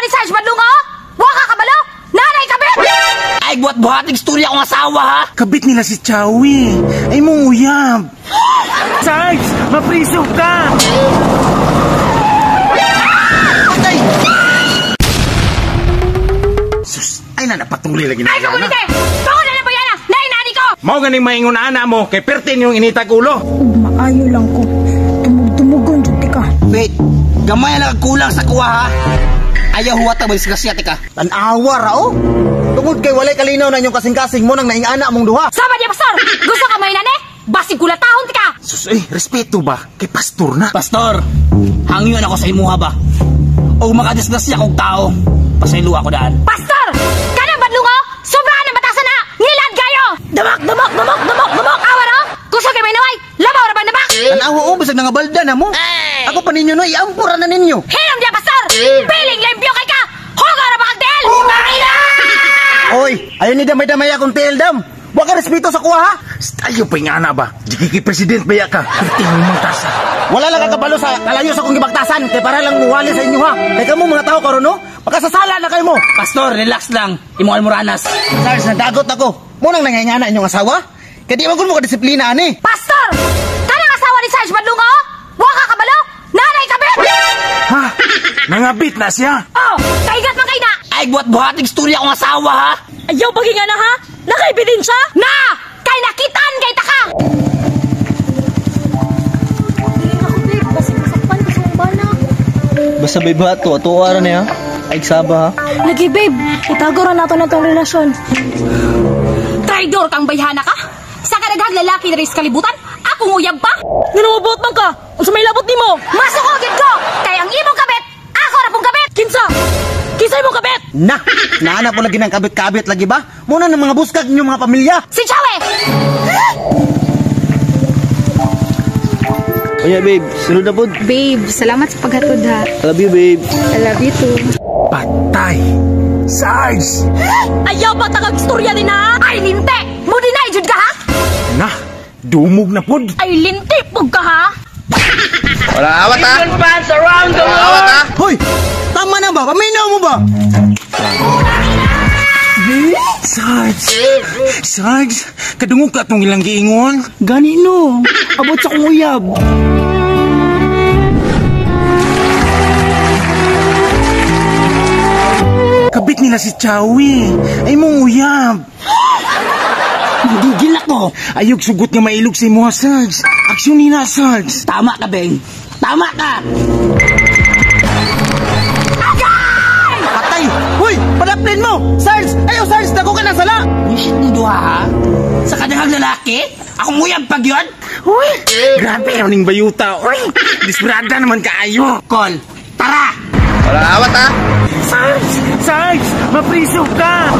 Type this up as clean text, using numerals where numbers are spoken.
ni Sarge Badlungo? Waka ka balo? Nanay kabit! Ay, buhat-buhating istorya akong asawa, ha? Kabit nila si Chowie. Ay mong uyab. Sarge, mapriso ka! Patay! Sus, ay na napatuloy lagi na. Ay, kagunite! Tungo na ba yan ah? Nani ko! Mao ganing maingon ana mo kay pertin yung initag ulo. Maayo lang ko. Tumug-tumugon jud ka. Wait, gamay lang kulang sa kuha, ha? Ayaw huwata mo disgrasya, tika. Tanawa ra oh. Tungod kay walay kalinaw na inyong kasing-kasing mo nang naingana mong duha. Sama niya, pastor! Gusto ka may nani? Basig kulatahon tika! Sus, ay respeto ba kay pastor na? Pastor, hangyon ako sa imuha ba? O makadisgrasya kong tao, pasaylo ako daan. Pastor! Kanang Badlungo? Sobrahan na batasan na! Ngilad kayo! Damak! Awa no? Gusto kay may naway! Labaw ra ba nabak? Tanawa oh, bisag nangabalda na mo. Ako pa ninyo no, iampura na ninyo. Hinom dia, pastor! Piling lempyo kay ka! Hugo ra ba kag del? Makina! Oy, ayaw ni damay-damay akong teldam. Wa ka respeto sa kuha ha. Ayo pa nga na ba? Diki president ba ya ka? Pertin yung mga tasa. Wala lang kakabalo sa kalayo sa kong gibagtasan kay para lang muwali sa inyo ha. Kay kamo mga tao karon no, makasasala na kayo mo. Pastor, relax lang. Imo almoranas. Sarge, nadagot ako. Mo nang nangingana inyong asawa? Kay di man mo ka disiplina ani. Pastor! Kanang asawa ni Sarge Badlungo? Waka ka balo? Nanay kabit! Ha? Nangabit na siya. Oh! Kaigat man kay na! Ay, buhat-buhating istorya akong asawa, ha? Ayaw paginga na ha? Nakaibidensya? Na! Kay nakitaan kay taka! Basta babe ha, to ara na ha. Ay saba ha. Lagi babe, itago ra nato na tong relasyon. Traidor kang bayhana ka? Sa kadaghang lalaki na rin sa kalibutan, ako nguyab pa? Nanumabot man ka. Unsa may labot nimo? Masukogin ko! Kay ang imong kabit, ako ra pong kabit! Kinsa? Kinsa imong kabet? Na, naana po lagi ng kabit-kabit lagi ba? Muna ng mga buskag inyong mga pamilya. Si Chowie! Oya babe, sunod na po. Babe, salamat sa paghatod ha. I love you babe. I love you too. Patay. Sarge! Ayaw pa takag istorya din ha? Ay, linte! Mudinay, jud ka ha? Na, dumog na pod. Ay, linti, pug ka ha? Wala awat ha. Wala awat ha. Hoy, tama na ba? Paminaw mo ba? Sarge, kadungog ka itong ilang giingon. Gani no, abot sa kong uyab. Kabit nila si Chowie. Ay mong uyab. Magigil ako. Ayog sugot nga mailog sa imo, Sarge. Aksyon ni na, Sarge. Tama ka, Beng. Tama ka. Patay! Hoy, padaplin mo! Sarge! Ayaw, Sarge! Dako ka na sala! Nisit mo duha, ha? Sa kadaghang lalaki? Akong nguyab pag yun? Uy, grabe ning bayuta. Uy, disbrada naman kaayo. Call. Tara! Wala awat ha. Sarge, mapriso ka.